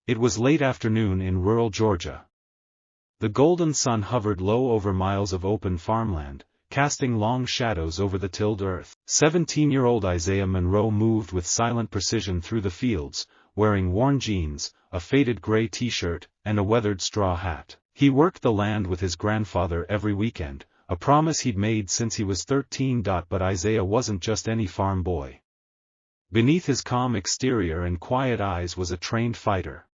It was late afternoon in rural Georgia. The golden sun hovered low over miles of open farmland, casting long shadows over the tilled earth. 17-year-old Isaiah Monroe moved with silent precision through the fields, wearing worn jeans, a faded gray t-shirt, and a weathered straw hat. He worked the land with his grandfather every weekend, a promise he'd made since he was 13. But Isaiah wasn't just any farm boy. Beneath his calm exterior and quiet eyes was a trained fighter.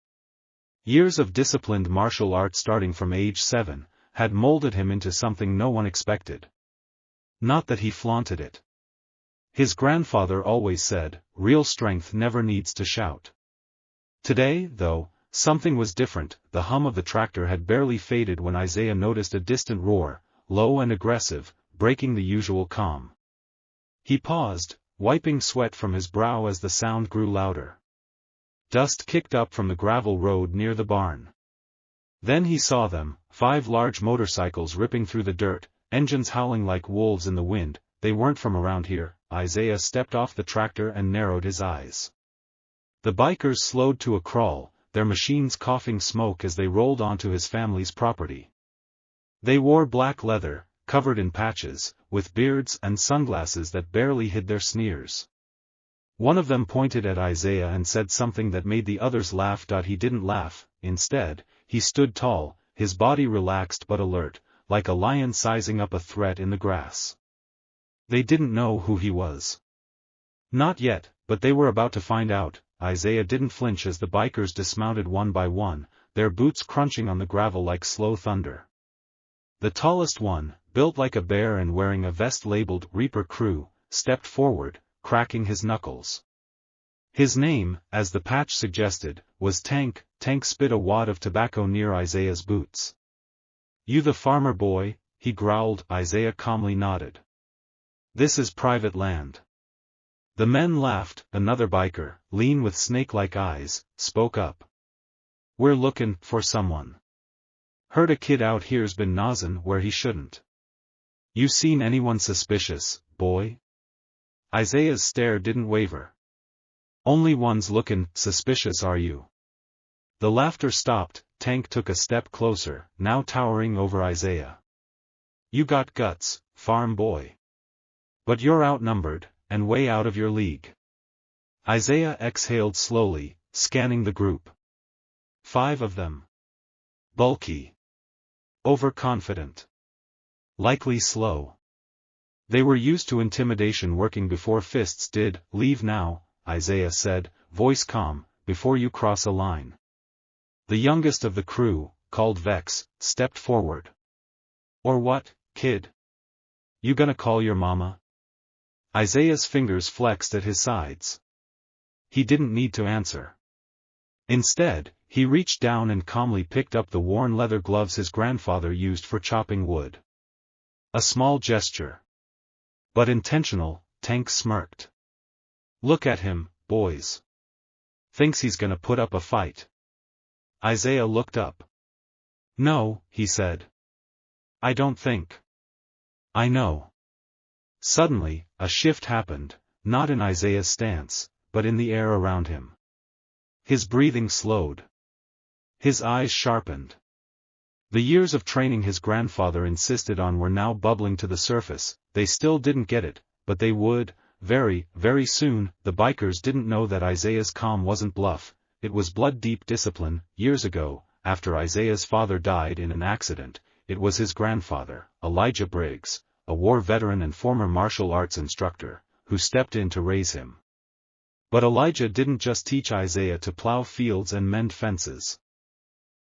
Years of disciplined martial arts starting from age 7, had molded him into something no one expected. Not that he flaunted it. His grandfather always said, "Real strength never needs to shout." Today, though, something was different. The hum of the tractor had barely faded when Isaiah noticed a distant roar, low and aggressive, breaking the usual calm. He paused, wiping sweat from his brow as the sound grew louder. Dust kicked up from the gravel road near the barn. Then he saw them, 5 large motorcycles ripping through the dirt, engines howling like wolves in the wind. They weren't from around here. Isaiah stepped off the tractor and narrowed his eyes. The bikers slowed to a crawl, their machines coughing smoke as they rolled onto his family's property. They wore black leather, covered in patches, with beards and sunglasses that barely hid their sneers. One of them pointed at Isaiah and said something that made the others laugh. He didn't laugh. Instead, he stood tall, his body relaxed but alert, like a lion sizing up a threat in the grass. They didn't know who he was. Not yet, but they were about to find out. Isaiah didn't flinch as the bikers dismounted one by one, their boots crunching on the gravel like slow thunder. The tallest one, built like a bear and wearing a vest labeled Reaper Crew, stepped forward, cracking his knuckles. His name, as the patch suggested, was Tank. Tank spit a wad of tobacco near Isaiah's boots. "You the farmer boy?" he growled. Isaiah calmly nodded. "This is private land." The men laughed. Another biker, lean with snake-like eyes, spoke up. "We're looking for someone. Heard a kid out here's been nozzin' where he shouldn't. You seen anyone suspicious, boy?" Isaiah's stare didn't waver. "Only one's looking suspicious are you." The laughter stopped. Tank took a step closer, now towering over Isaiah. "You got guts, farm boy. But you're outnumbered, and way out of your league." Isaiah exhaled slowly, scanning the group. 5 of them. Bulky. Overconfident. Likely slow. They were used to intimidation working before fists did. "Leave now," Isaiah said, voice calm, "before you cross a line." The youngest of the crew, called Vex, stepped forward. "Or what, kid? You gonna call your mama?" Isaiah's fingers flexed at his sides. He didn't need to answer. Instead, he reached down and calmly picked up the worn leather gloves his grandfather used for chopping wood. A small gesture. But intentional. Tank smirked. "Look at him, boys. Thinks he's gonna put up a fight." Isaiah looked up. "No," he said. "I don't think. I know." Suddenly, a shift happened, not in Isaiah's stance, but in the air around him. His breathing slowed. His eyes sharpened. The years of training his grandfather insisted on were now bubbling to the surface. They still didn't get it, but they would, very, very soon. The bikers didn't know that Isaiah's calm wasn't bluff, it was blood-deep discipline. Years ago, after Isaiah's father died in an accident, it was his grandfather, Elijah Briggs, a war veteran and former martial arts instructor, who stepped in to raise him. But Elijah didn't just teach Isaiah to plow fields and mend fences.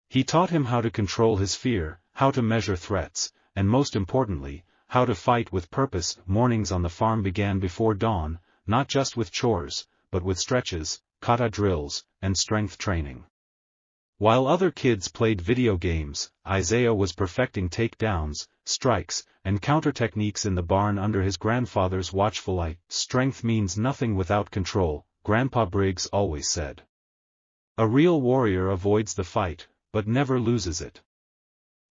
He taught him how to control his fear, how to measure threats, and most importantly, how to fight with purpose. Mornings on the farm began before dawn, not just with chores, but with stretches, kata drills, and strength training. While other kids played video games, Isaiah was perfecting takedowns, strikes, and counter techniques in the barn under his grandfather's watchful eye. "Strength means nothing without control," Grandpa Briggs always said. "A real warrior avoids the fight, but never loses it."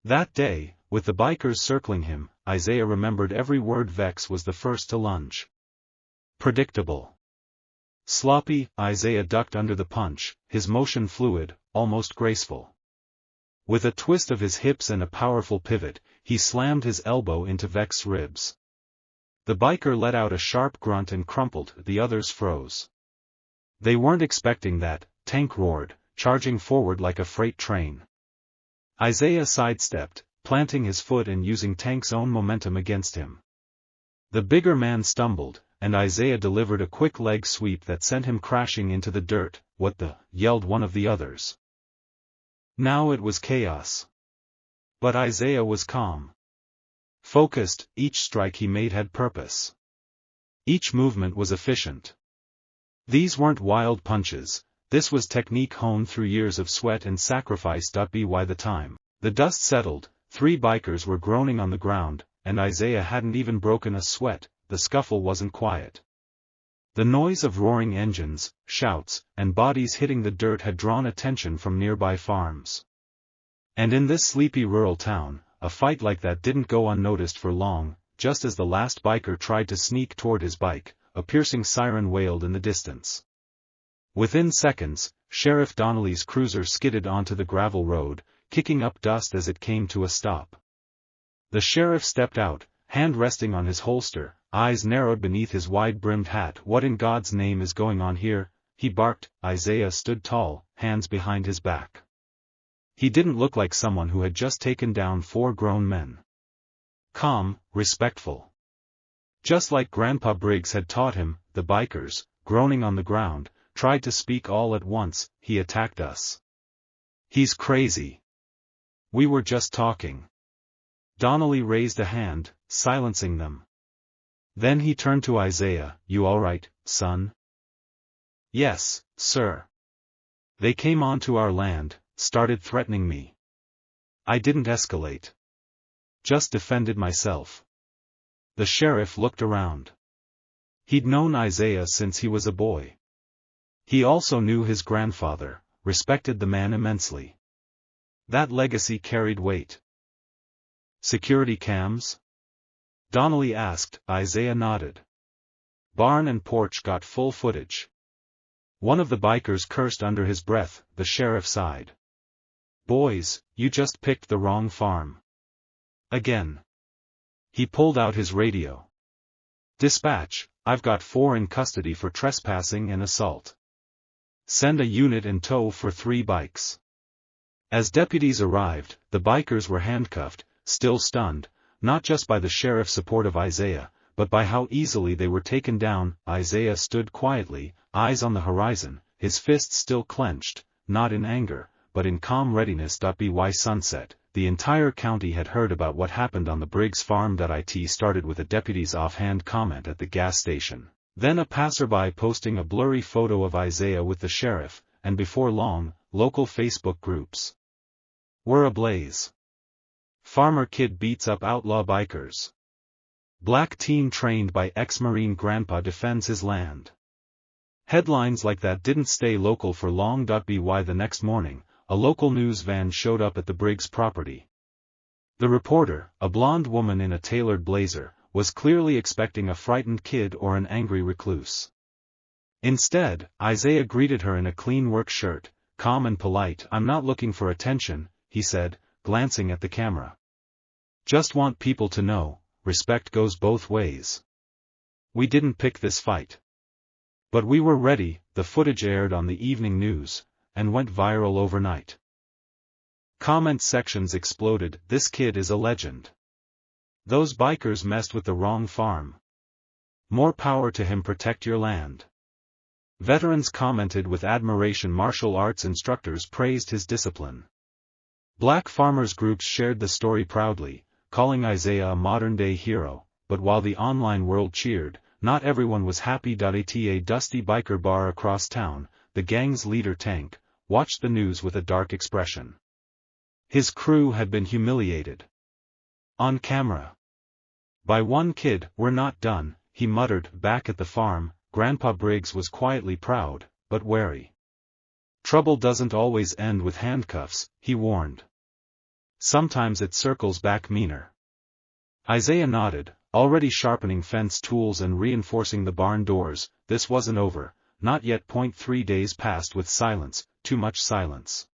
That day, with the bikers circling him, Isaiah remembered every word. Vex was the first to lunge. Predictable. Sloppy, Isaiah ducked under the punch, his motion fluid, almost graceful. With a twist of his hips and a powerful pivot, he slammed his elbow into Vex's ribs. The biker let out a sharp grunt and crumpled, the others froze. They weren't expecting that, Tank roared, charging forward like a freight train. Isaiah sidestepped, planting his foot and using Tank's own momentum against him. The bigger man stumbled, and Isaiah delivered a quick leg sweep that sent him crashing into the dirt. "What the?" yelled one of the others. Now it was chaos. But Isaiah was calm. Focused, each strike he made had purpose. Each movement was efficient. These weren't wild punches, this was technique honed through years of sweat and sacrifice. By the time the dust settled, 3 bikers were groaning on the ground, and Isaiah hadn't even broken a sweat. The scuffle wasn't quiet. The noise of roaring engines, shouts, and bodies hitting the dirt had drawn attention from nearby farms. And in this sleepy rural town, a fight like that didn't go unnoticed for long. Just as the last biker tried to sneak toward his bike, a piercing siren wailed in the distance. Within seconds, Sheriff Donnelly's cruiser skidded onto the gravel road, kicking up dust as it came to a stop. The sheriff stepped out, hand resting on his holster, eyes narrowed beneath his wide-brimmed hat. "What in God's name is going on here?" he barked. Isaiah stood tall, hands behind his back. He didn't look like someone who had just taken down 4 grown men. Calm, respectful. Just like Grandpa Briggs had taught him, the bikers, groaning on the ground, tried to speak all at once. "He attacked us. He's crazy. We were just talking." Donnelly raised a hand, silencing them. Then he turned to Isaiah. "You all right, son?" "Yes, sir. They came onto our land, started threatening me. I didn't escalate. Just defended myself." The sheriff looked around. He'd known Isaiah since he was a boy. He also knew his grandfather, respected the man immensely. That legacy carried weight. "Security cams?" Donnelly asked. Isaiah nodded. "Barn and porch got full footage." One of the bikers cursed under his breath. The sheriff sighed. "Boys, you just picked the wrong farm. Again." He pulled out his radio. "Dispatch, I've got 4 in custody for trespassing and assault. Send a unit in tow for 3 bikes." As deputies arrived, the bikers were handcuffed, still stunned, not just by the sheriff's support of Isaiah, but by how easily they were taken down. Isaiah stood quietly, eyes on the horizon, his fists still clenched, not in anger, but in calm readiness. By sunset, the entire county had heard about what happened on the Briggs farm. It started with a deputy's offhand comment at the gas station, then a passerby posting a blurry photo of Isaiah with the sheriff, and before long, local Facebook groups were ablaze. "Farmer kid beats up outlaw bikers." "Black teen trained by ex-Marine grandpa defends his land." Headlines like that didn't stay local for long. By the next morning, a local news van showed up at the Briggs property. The reporter, a blonde woman in a tailored blazer, was clearly expecting a frightened kid or an angry recluse. Instead, Isaiah greeted her in a clean work shirt, calm and polite. "I'm not looking for attention," he said, glancing at the camera. "Just want people to know, respect goes both ways. We didn't pick this fight. But we were ready." The footage aired on the evening news, and went viral overnight. Comment sections exploded. "This kid is a legend. Those bikers messed with the wrong farm. More power to him. Protect your land." Veterans commented with admiration. Martial arts instructors praised his discipline. Black farmers groups shared the story proudly, calling Isaiah a modern-day hero. But while the online world cheered, not everyone was happy. At a dusty biker bar across town, the gang's leader Tank watched the news with a dark expression. His crew had been humiliated. On camera. By one kid. "We're not done," he muttered. Back at the farm, Grandpa Briggs was quietly proud, but wary. "Trouble doesn't always end with handcuffs," he warned. "Sometimes it circles back meaner." Isaiah nodded, already sharpening fence tools and reinforcing the barn doors. This wasn't over, not yet. 3 days passed with silence, too much silence.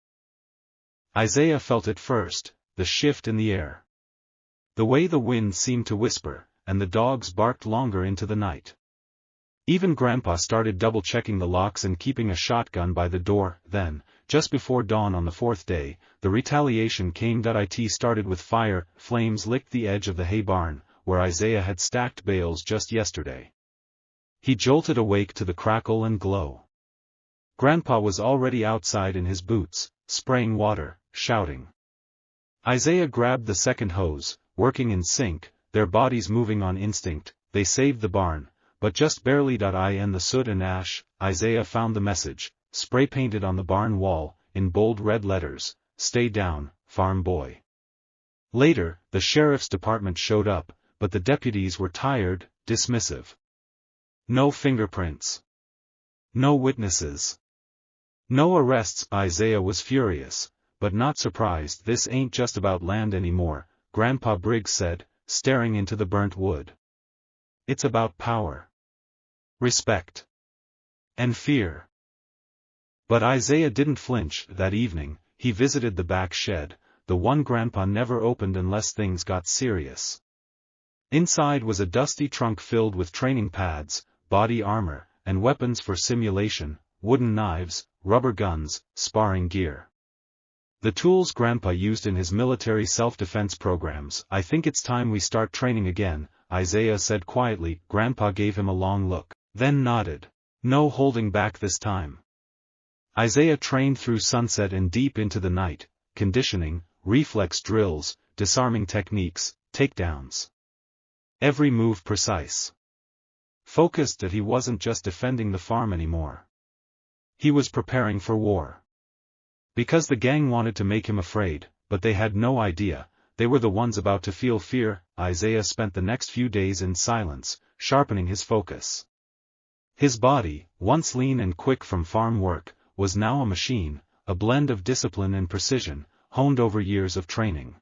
Isaiah felt it first, the shift in the air. The way the wind seemed to whisper, and the dogs barked longer into the night. Even Grandpa started double-checking the locks and keeping a shotgun by the door. Then, just before dawn on the 4th day, the retaliation came. It started with fire. Flames licked the edge of the hay barn, where Isaiah had stacked bales just yesterday. He jolted awake to the crackle and glow. Grandpa was already outside in his boots, spraying water, shouting. Isaiah grabbed the second hose, working in sync, their bodies moving on instinct. They saved the barn, but just barely. In the soot and ash, Isaiah found the message, spray-painted on the barn wall, in bold red letters, "Stay down, farm boy." Later, the sheriff's department showed up, but the deputies were tired, dismissive. No fingerprints. No witnesses. No arrests. Isaiah was furious, but not surprised. "This ain't just about land anymore," Grandpa Briggs said, staring into the burnt wood. "It's about power, respect, and fear." But Isaiah didn't flinch. That evening, he visited the back shed, the one Grandpa never opened unless things got serious. Inside was a dusty trunk filled with training pads, body armor, and weapons for simulation, wooden knives, rubber guns, sparring gear. The tools Grandpa used in his military self-defense programs. "I think it's time we start training again," Isaiah said quietly. Grandpa gave him a long look, then nodded. "No holding back this time." Isaiah trained through sunset and deep into the night, conditioning, reflex drills, disarming techniques, takedowns. Every move precise. Focused that he wasn't just defending the farm anymore. He was preparing for war. Because the gang wanted to make him afraid, but they had no idea, they were the ones about to feel fear. Isaiah spent the next few days in silence, sharpening his focus. His body, once lean and quick from farm work, was now a machine, a blend of discipline and precision, honed over years of training.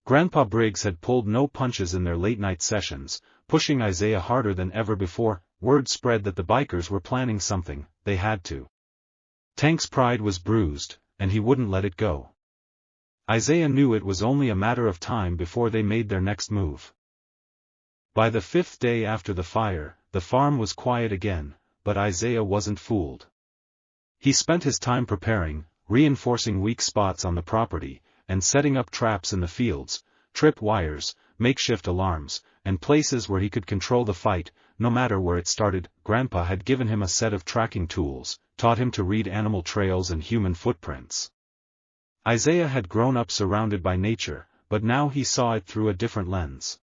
Grandpa Briggs had pulled no punches in their late-night sessions, pushing Isaiah harder than ever before. Word spread that the bikers were planning something. They had to. Tank's pride was bruised, and he wouldn't let it go. Isaiah knew it was only a matter of time before they made their next move. By the 5th day after the fire, the farm was quiet again, but Isaiah wasn't fooled. He spent his time preparing, reinforcing weak spots on the property, and setting up traps in the fields, trip wires, makeshift alarms, and places where he could control the fight, no matter where it started. Grandpa had given him a set of tracking tools, taught him to read animal trails and human footprints. Isaiah had grown up surrounded by nature, but now he saw it through a different lens.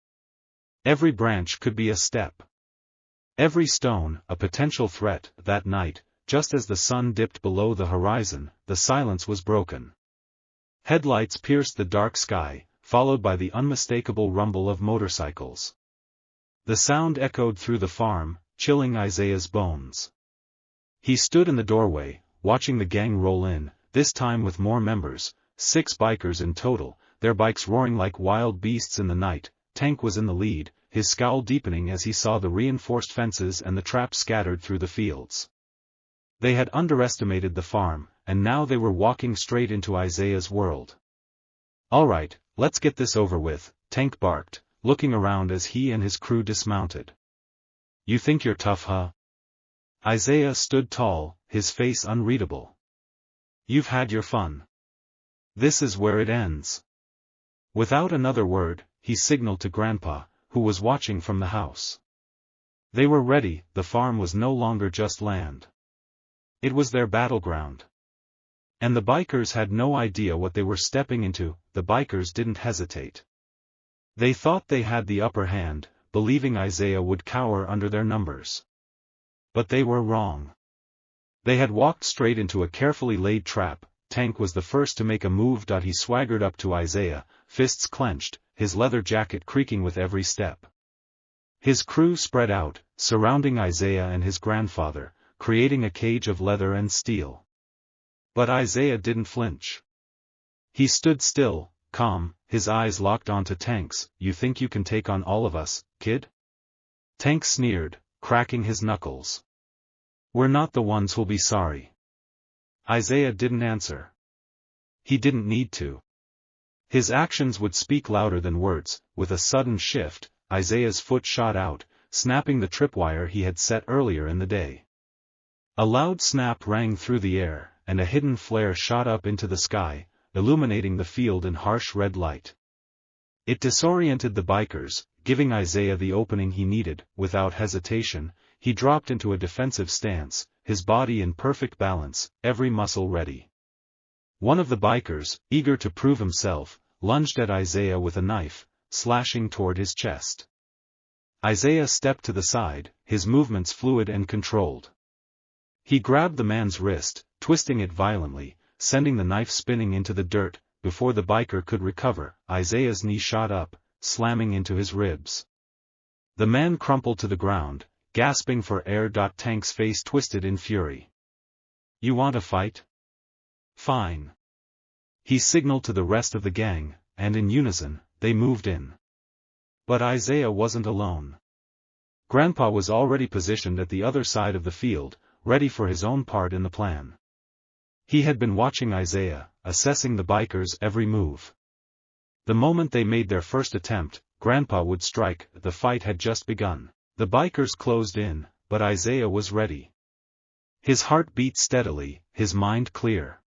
Every branch could be a step. Every stone, a potential threat. That night, just as the sun dipped below the horizon, the silence was broken. Headlights pierced the dark sky, followed by the unmistakable rumble of motorcycles. The sound echoed through the farm, chilling Isaiah's bones. He stood in the doorway, watching the gang roll in, this time with more members, 6 bikers in total, their bikes roaring like wild beasts in the night. Tank was in the lead, his scowl deepening as he saw the reinforced fences and the traps scattered through the fields. They had underestimated the farm, and now they were walking straight into Isaiah's world. "All right, let's get this over with," Tank barked, looking around as he and his crew dismounted. "You think you're tough, huh?" Isaiah stood tall, his face unreadable. "You've had your fun. This is where it ends." Without another word, he signaled to Grandpa, who was watching from the house. They were ready. The farm was no longer just land. It was their battleground. And the bikers had no idea what they were stepping into. The bikers didn't hesitate. They thought they had the upper hand, believing Isaiah would cower under their numbers. But they were wrong. They had walked straight into a carefully laid trap. Tank was the first to make a move. He swaggered up to Isaiah, fists clenched, his leather jacket creaking with every step. His crew spread out, surrounding Isaiah and his grandfather, creating a cage of leather and steel. But Isaiah didn't flinch. He stood still, calm, his eyes locked onto Tank's. "You think you can take on all of us, kid?" Tank sneered, cracking his knuckles. We're not the ones who'll be sorry. Isaiah didn't answer. He didn't need to. His actions would speak louder than words. With a sudden shift, Isaiah's foot shot out, snapping the tripwire he had set earlier in the day. A loud snap rang through the air, and a hidden flare shot up into the sky, illuminating the field in harsh red light. It disoriented the bikers, giving Isaiah the opening he needed. Without hesitation, he dropped into a defensive stance, his body in perfect balance, every muscle ready. One of the bikers, eager to prove himself, lunged at Isaiah with a knife, slashing toward his chest. Isaiah stepped to the side, his movements fluid and controlled. He grabbed the man's wrist, twisting it violently, sending the knife spinning into the dirt. Before the biker could recover, Isaiah's knee shot up, slamming into his ribs. The man crumpled to the ground, gasping for air. Tank's face twisted in fury. You want a fight? Fine. He signaled to the rest of the gang, and in unison, they moved in. But Isaiah wasn't alone. Grandpa was already positioned at the other side of the field, ready for his own part in the plan. He had been watching Isaiah, assessing the bikers' every move. The moment they made their first attempt, Grandpa would strike. The fight had just begun. The bikers closed in, but Isaiah was ready. His heart beat steadily, his mind clear.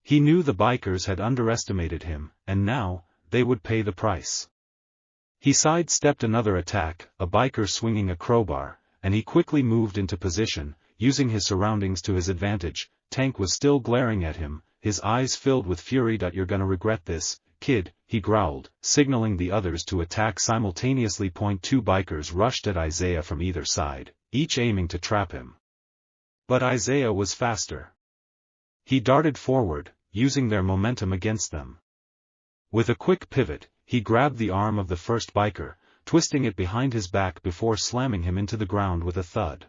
He knew the bikers had underestimated him, and now, they would pay the price. He sidestepped another attack, a biker swinging a crowbar, and he quickly moved into position, using his surroundings to his advantage. Tank was still glaring at him, his eyes filled with fury. You're gonna regret this, kid, he growled, signaling the others to attack simultaneously. Two bikers rushed at Isaiah from either side, each aiming to trap him. But Isaiah was faster. He darted forward, using their momentum against them. With a quick pivot, he grabbed the arm of the first biker, twisting it behind his back before slamming him into the ground with a thud.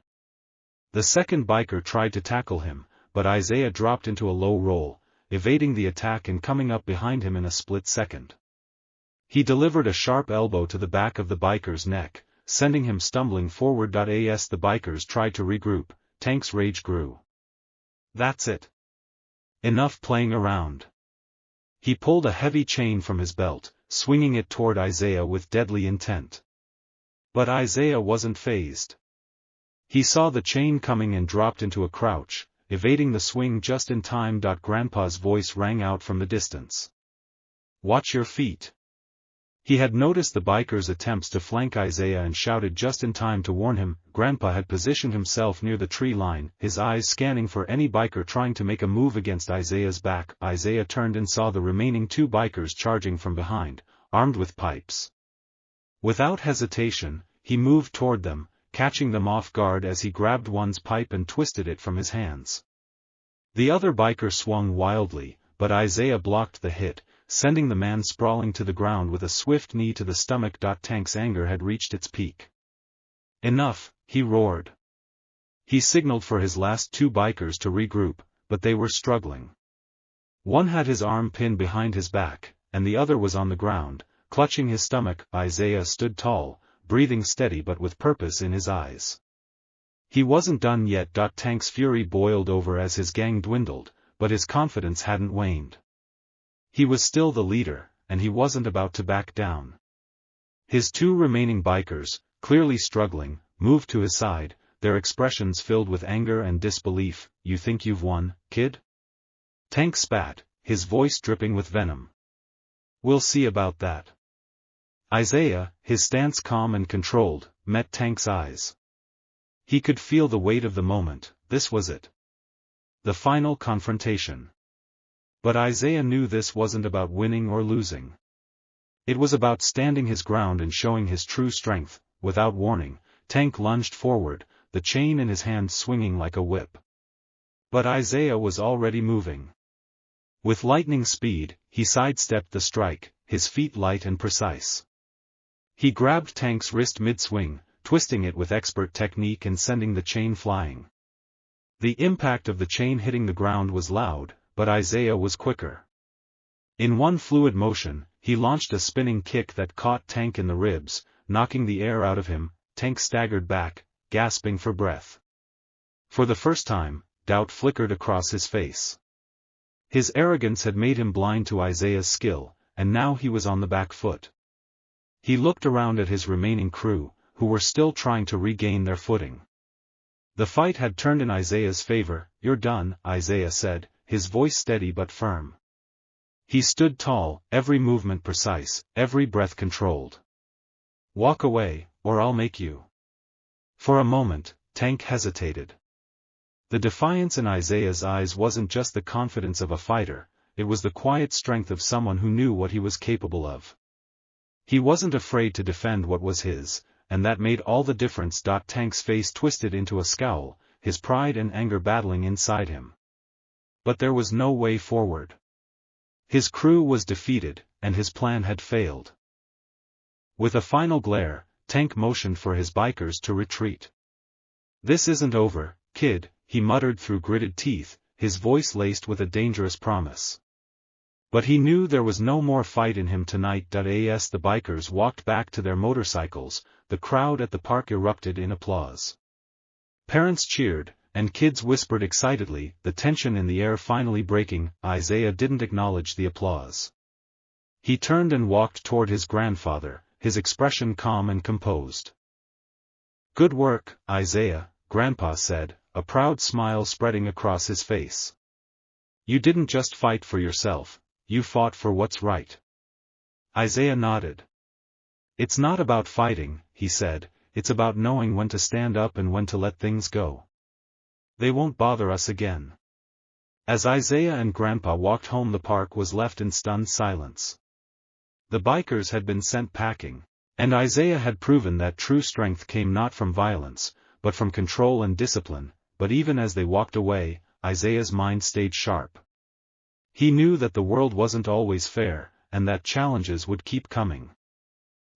The second biker tried to tackle him, but Isaiah dropped into a low roll, evading the attack and coming up behind him in a split second. He delivered a sharp elbow to the back of the biker's neck, sending him stumbling forward. As the bikers tried to regroup, Tank's rage grew. That's it. Enough playing around. He pulled a heavy chain from his belt, swinging it toward Isaiah with deadly intent. But Isaiah wasn't fazed. He saw the chain coming and dropped into a crouch, evading the swing just in time. Grandpa's voice rang out from the distance. Watch your feet. He had noticed the biker's attempts to flank Isaiah and shouted just in time to warn him. Grandpa had positioned himself near the tree line, his eyes scanning for any biker trying to make a move against Isaiah's back. Isaiah turned and saw the remaining two bikers charging from behind, armed with pipes. Without hesitation, he moved toward them, catching them off guard as he grabbed one's pipe and twisted it from his hands. The other biker swung wildly, but Isaiah blocked the hit, sending the man sprawling to the ground with a swift knee to the stomach. Tank's anger had reached its peak. Enough, he roared. He signaled for his last two bikers to regroup, but they were struggling. One had his arm pinned behind his back, and the other was on the ground, clutching his stomach. Isaiah stood tall, breathing steady but with purpose in his eyes. He wasn't done yet. Tank's fury boiled over as his gang dwindled, but his confidence hadn't waned. He was still the leader, and he wasn't about to back down. His two remaining bikers, clearly struggling, moved to his side, their expressions filled with anger and disbelief. You think you've won, kid? Tank spat, his voice dripping with venom. We'll see about that. Isaiah, his stance calm and controlled, met Tank's eyes. He could feel the weight of the moment. This was it. The final confrontation. But Isaiah knew this wasn't about winning or losing. It was about standing his ground and showing his true strength. Without warning, Tank lunged forward, the chain in his hand swinging like a whip. But Isaiah was already moving. With lightning speed, he sidestepped the strike, his feet light and precise. He grabbed Tank's wrist mid-swing, twisting it with expert technique and sending the chain flying. The impact of the chain hitting the ground was loud, but Isaiah was quicker. In one fluid motion, he launched a spinning kick that caught Tank in the ribs, knocking the air out of him. Tank staggered back, gasping for breath. For the first time, doubt flickered across his face. His arrogance had made him blind to Isaiah's skill, and now he was on the back foot. He looked around at his remaining crew, who were still trying to regain their footing. The fight had turned in Isaiah's favor. "You're done," Isaiah said, his voice steady but firm. He stood tall, every movement precise, every breath controlled. "Walk away, or I'll make you." For a moment, Tank hesitated. The defiance in Isaiah's eyes wasn't just the confidence of a fighter, it was the quiet strength of someone who knew what he was capable of. He wasn't afraid to defend what was his, and that made all the difference. Tank's face twisted into a scowl, his pride and anger battling inside him. But there was no way forward. His crew was defeated, and his plan had failed. With a final glare, Tank motioned for his bikers to retreat. "This isn't over, kid," he muttered through gritted teeth, his voice laced with a dangerous promise. But he knew there was no more fight in him tonight. As the bikers walked back to their motorcycles, the crowd at the park erupted in applause. Parents cheered, and kids whispered excitedly, the tension in the air finally breaking. Isaiah didn't acknowledge the applause. He turned and walked toward his grandfather, his expression calm and composed. "Good work, Isaiah," Grandpa said, a proud smile spreading across his face. "You didn't just fight for yourself, you fought for what's right." Isaiah nodded. "It's not about fighting," he said, "it's about knowing when to stand up and when to let things go. They won't bother us again." As Isaiah and Grandpa walked home, the park was left in stunned silence. The bikers had been sent packing, and Isaiah had proven that true strength came not from violence, but from control and discipline. But even as they walked away, Isaiah's mind stayed sharp. He knew that the world wasn't always fair, and that challenges would keep coming.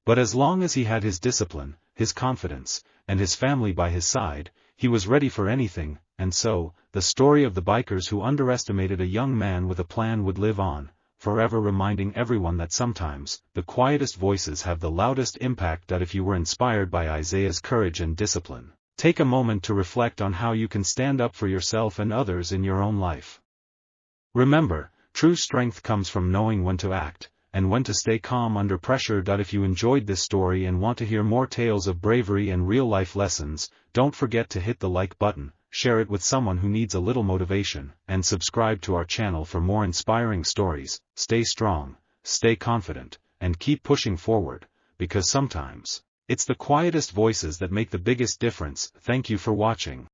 But as long as he had his discipline, his confidence, and his family by his side, he was ready for anything. And so, the story of the bikers who underestimated a young man with a plan would live on, forever reminding everyone that sometimes, the quietest voices have the loudest impact. If you were inspired by Isaiah's courage and discipline, take a moment to reflect on how you can stand up for yourself and others in your own life. Remember, true strength comes from knowing when to act, and when to stay calm under pressure. If you enjoyed this story and want to hear more tales of bravery and real-life lessons, don't forget to hit the like button, share it with someone who needs a little motivation, and subscribe to our channel for more inspiring stories. Stay strong, stay confident, and keep pushing forward, because sometimes, it's the quietest voices that make the biggest difference. Thank you for watching.